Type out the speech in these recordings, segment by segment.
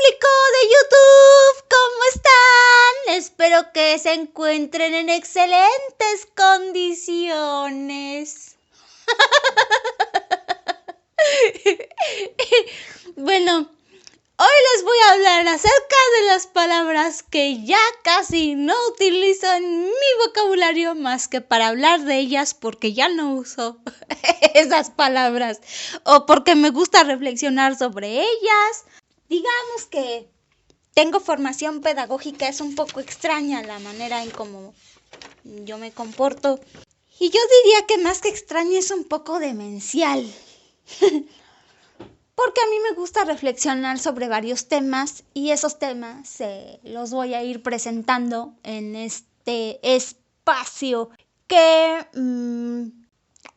público de YouTube, ¿cómo están? Espero que se encuentren en excelentes condiciones. Bueno, hoy les voy a hablar acerca de las palabras que ya casi no utilizo en mi vocabulario más que para hablar de ellas porque ya no uso esas palabras o porque me gusta reflexionar sobre ellas. Digamos que tengo formación pedagógica, es un poco extraña la manera en cómo yo me comporto. Y yo diría que más que extraña es un poco demencial. Porque a mí me gusta reflexionar sobre varios temas y esos temas los voy a ir presentando en este espacio que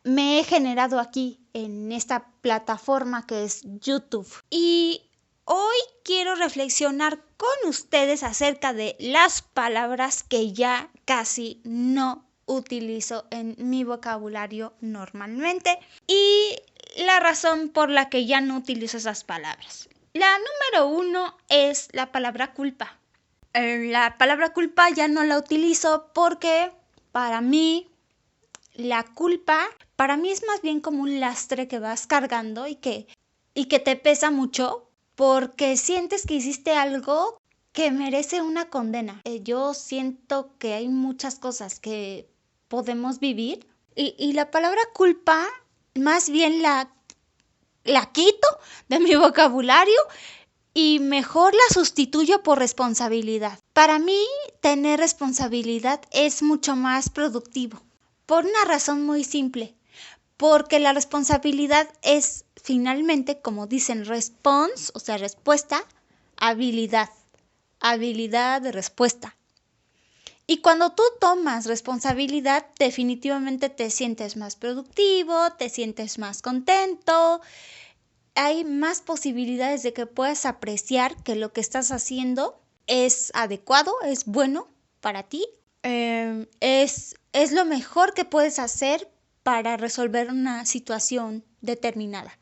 me he generado aquí en esta plataforma que es YouTube. Y hoy quiero reflexionar con ustedes acerca de las palabras que ya casi no utilizo en mi vocabulario normalmente y la razón por la que ya no utilizo esas palabras. La número 1 es la palabra culpa. La palabra culpa ya no la utilizo porque para mí la culpa es más bien como un lastre que vas cargando y que te pesa mucho porque sientes que hiciste algo que merece una condena. Yo siento que hay muchas cosas que podemos vivir y la palabra culpa más bien la quito de mi vocabulario y mejor la sustituyo por responsabilidad. Para mí, tener responsabilidad es mucho más productivo, por una razón muy simple, porque la responsabilidad es finalmente, como dicen, response, o sea, respuesta, habilidad de respuesta. Y cuando tú tomas responsabilidad, definitivamente te sientes más productivo, te sientes más contento. Hay más posibilidades de que puedas apreciar que lo que estás haciendo es adecuado, es bueno para ti. Es lo mejor que puedes hacer para resolver una situación determinada.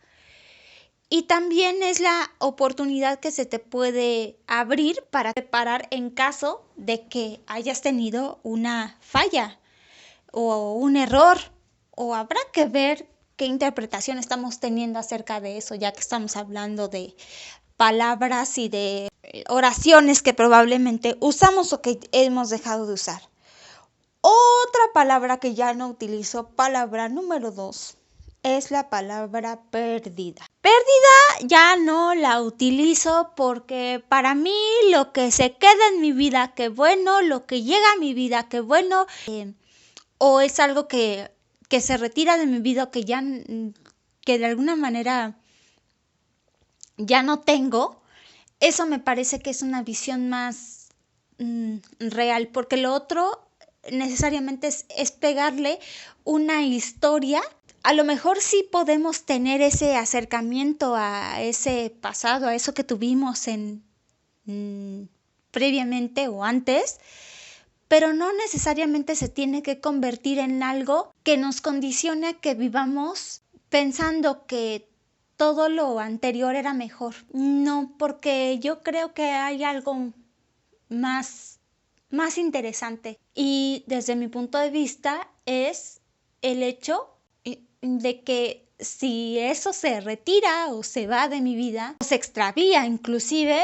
Y también es la oportunidad que se te puede abrir para preparar en caso de que hayas tenido una falla o un error. O habrá que ver qué interpretación estamos teniendo acerca de eso, ya que estamos hablando de palabras y de oraciones que probablemente usamos o que hemos dejado de usar. Otra palabra que ya no utilizo, palabra número 2, es la palabra pérdida. Pérdida ya no la utilizo porque para mí lo que se queda en mi vida, qué bueno, lo que llega a mi vida, qué bueno, o es algo que se retira de mi vida, que de alguna manera ya no tengo, eso me parece que es una visión más real, porque lo otro necesariamente es pegarle una historia. A lo mejor sí podemos tener ese acercamiento a ese pasado, a eso que tuvimos previamente o antes, pero no necesariamente se tiene que convertir en algo que nos condicione a que vivamos pensando que todo lo anterior era mejor. No, porque yo creo que hay algo más interesante. Y desde mi punto de vista es el hecho de que si eso se retira o se va de mi vida, o se extravía inclusive,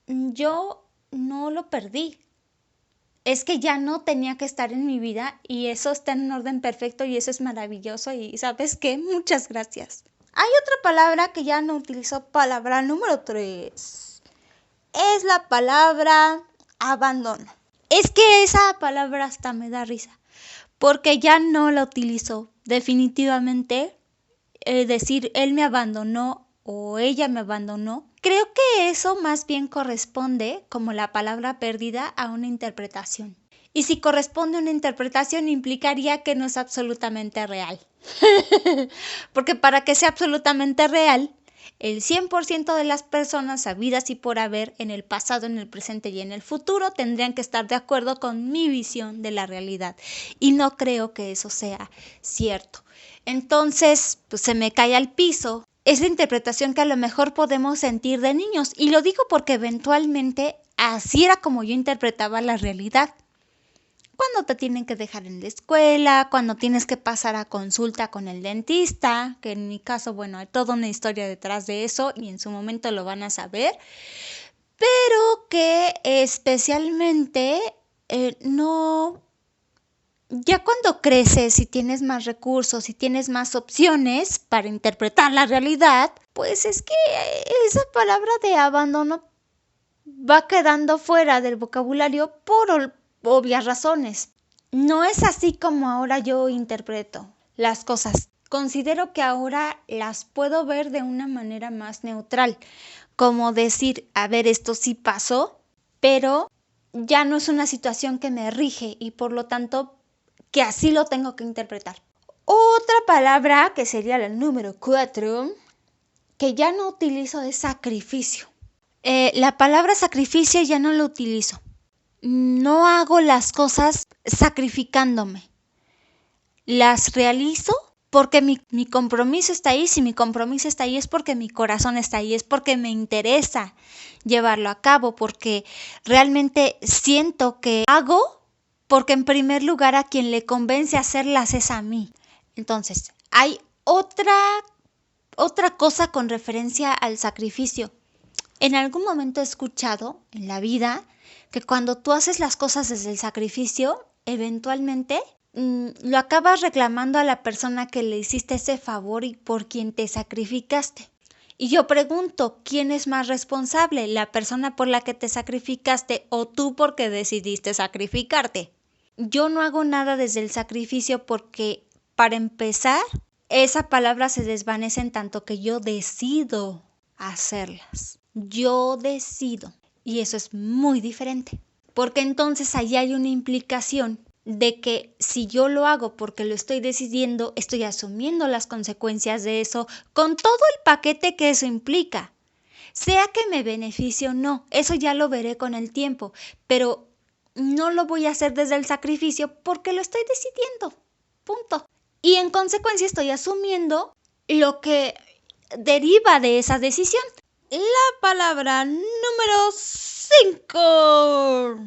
yo no lo perdí. Es que ya no tenía que estar en mi vida y eso está en un orden perfecto y eso es maravilloso y ¿sabes qué? Muchas gracias. Hay otra palabra que ya no utilizo, palabra número 3. Es la palabra abandono. Es que esa palabra hasta me da risa porque ya no la utilizo. Definitivamente decir él me abandonó o ella me abandonó, creo que eso más bien corresponde, como la palabra pérdida, a una interpretación. Y si corresponde a una interpretación implicaría que no es absolutamente real. Porque para que sea absolutamente real, el 100% de las personas habidas y por haber en el pasado, en el presente y en el futuro tendrían que estar de acuerdo con mi visión de la realidad. Y no creo que eso sea cierto. Entonces, pues se me cae al piso es la interpretación que a lo mejor podemos sentir de niños. Y lo digo porque eventualmente así era como yo interpretaba la realidad. Cuando te tienen que dejar en la escuela, cuando tienes que pasar a consulta con el dentista, que en mi caso, bueno, hay toda una historia detrás de eso y en su momento lo van a saber, pero que especialmente no, ya cuando creces y tienes más recursos y tienes más opciones para interpretar la realidad, pues es que esa palabra de abandono va quedando fuera del vocabulario por obvias razones. No es así como ahora yo interpreto las cosas. Considero que ahora las puedo ver de una manera más neutral, como decir, a ver, esto sí pasó, pero ya no es una situación que me rige y por lo tanto que así lo tengo que interpretar. Otra palabra que sería el número 4, que ya no utilizo, es sacrificio. La palabra sacrificio ya no la utilizo. No hago las cosas sacrificándome. Las realizo porque mi compromiso está ahí. Si mi compromiso está ahí es porque mi corazón está ahí, es porque me interesa llevarlo a cabo, porque realmente siento que hago porque en primer lugar a quien le convence hacerlas es a mí. Entonces, hay otra cosa con referencia al sacrificio. En algún momento he escuchado en la vida que cuando tú haces las cosas desde el sacrificio, eventualmente lo acabas reclamando a la persona que le hiciste ese favor y por quien te sacrificaste. Y yo pregunto, ¿quién es más responsable? ¿La persona por la que te sacrificaste o tú porque decidiste sacrificarte? Yo no hago nada desde el sacrificio porque, para empezar, esa palabra se desvanece en tanto que yo decido hacerlas. Yo decido. Y eso es muy diferente. Porque entonces ahí hay una implicación de que si yo lo hago porque lo estoy decidiendo, estoy asumiendo las consecuencias de eso con todo el paquete que eso implica. Sea que me beneficie o no, eso ya lo veré con el tiempo, pero no lo voy a hacer desde el sacrificio porque lo estoy decidiendo. Punto. Y en consecuencia estoy asumiendo lo que deriva de esa decisión. La palabra número 5.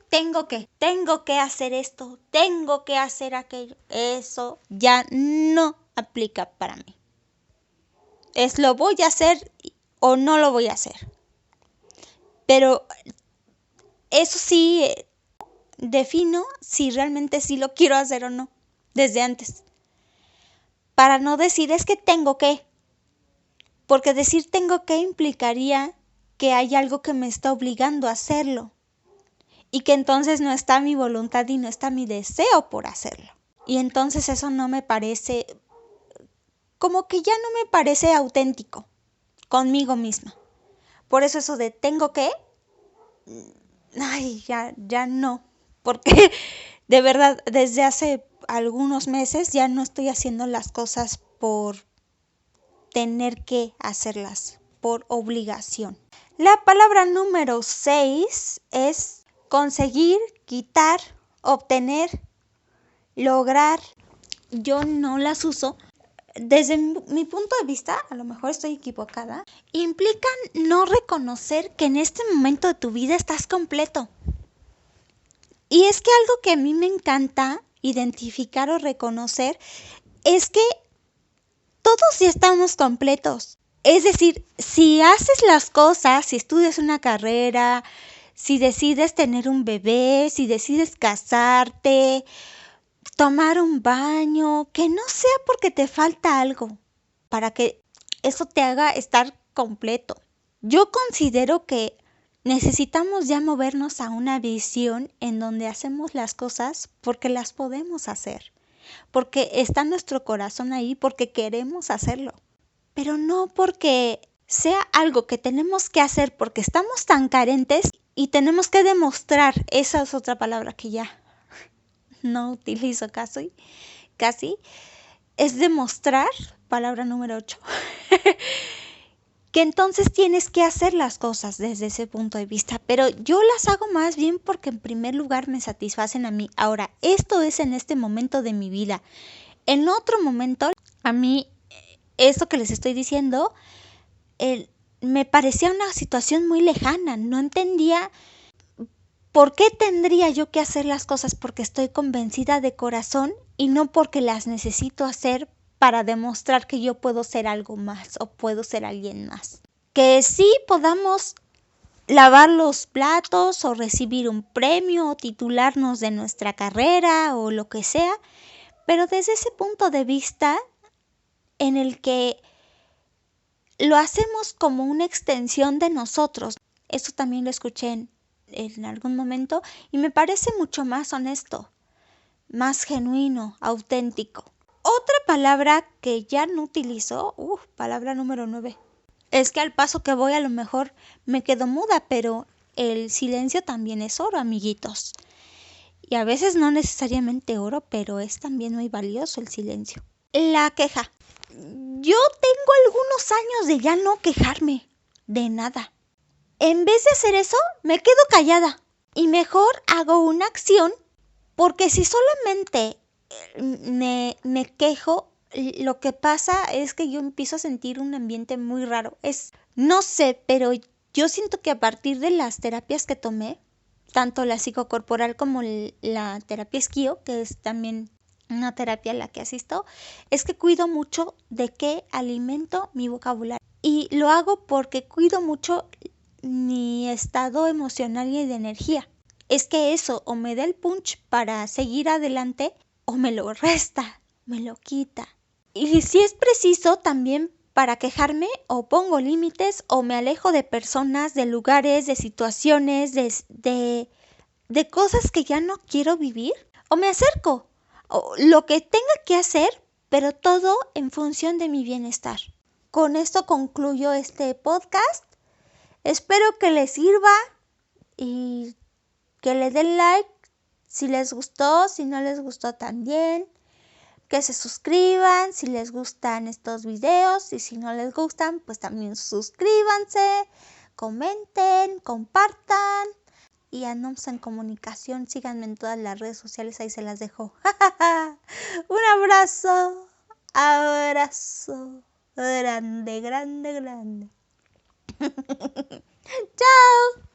Tengo que hacer esto, tengo que hacer aquello. Eso ya no aplica para mí. Es lo voy a hacer o no lo voy a hacer. Pero eso sí, defino si realmente sí lo quiero hacer o no, desde antes. Para no decir es que tengo que. Porque decir tengo que implicaría que hay algo que me está obligando a hacerlo. Y que entonces no está mi voluntad y no está mi deseo por hacerlo. Y entonces eso no me parece, como que ya no me parece auténtico conmigo misma. Por eso de tengo que, ay, ya no. Porque de verdad, desde hace algunos meses ya no estoy haciendo las cosas por tener que hacerlas, por obligación. La palabra número 6 es conseguir, quitar, obtener, lograr. Yo no las uso. Desde mi punto de vista, a lo mejor estoy equivocada, implican no reconocer que en este momento de tu vida estás completo. Y es que algo que a mí me encanta identificar o reconocer es que todos ya estamos completos. Es decir, si haces las cosas, si estudias una carrera, si decides tener un bebé, si decides casarte, tomar un baño, que no sea porque te falta algo, para que eso te haga estar completo. Yo considero que necesitamos ya movernos a una visión en donde hacemos las cosas porque las podemos hacer, porque está nuestro corazón ahí, porque queremos hacerlo, pero no porque sea algo que tenemos que hacer porque estamos tan carentes y tenemos que demostrar. Esa es otra palabra que ya no utilizo casi, es demostrar, palabra número 8, que entonces tienes que hacer las cosas desde ese punto de vista, pero yo las hago más bien porque en primer lugar me satisfacen a mí. Ahora, esto es en este momento de mi vida. En otro momento, a mí eso que les estoy diciendo, me parecía una situación muy lejana. No entendía por qué tendría yo que hacer las cosas porque estoy convencida de corazón y no porque las necesito hacer para demostrar que yo puedo ser algo más o puedo ser alguien más. Que sí podamos lavar los platos o recibir un premio o titularnos de nuestra carrera o lo que sea, pero desde ese punto de vista en el que lo hacemos como una extensión de nosotros. Eso también lo escuché en algún momento y me parece mucho más honesto, más genuino, auténtico. Otra palabra que ya no utilizo, palabra número 9, es que al paso que voy a lo mejor me quedo muda, pero el silencio también es oro, amiguitos. Y a veces no necesariamente oro, pero es también muy valioso el silencio. La queja. Yo tengo algunos años de ya no quejarme de nada. En vez de hacer eso, me quedo callada y mejor hago una acción, porque si solamente me quejo, lo que pasa es que yo empiezo a sentir un ambiente muy raro. No sé, pero yo siento que a partir de las terapias que tomé, tanto la psicocorporal como la terapia esquío, que es también una terapia a la que asisto, es que cuido mucho de qué alimento mi vocabulario. Y lo hago porque cuido mucho mi estado emocional y de energía. Es que eso o me da el punch para seguir adelante o me lo resta, me lo quita. Y si es preciso también para quejarme, o pongo límites o me alejo de personas, de lugares, de situaciones, de cosas que ya no quiero vivir, o me acerco, o lo que tenga que hacer, pero todo en función de mi bienestar. Con esto concluyo este podcast. Espero que les sirva y que le den like si les gustó, si no les gustó también. Que se suscriban si les gustan estos videos y si no les gustan, pues también suscríbanse, comenten, compartan y andamos en comunicación. Síganme en todas las redes sociales, ahí se las dejo. Un abrazo grande, grande, grande. Chao.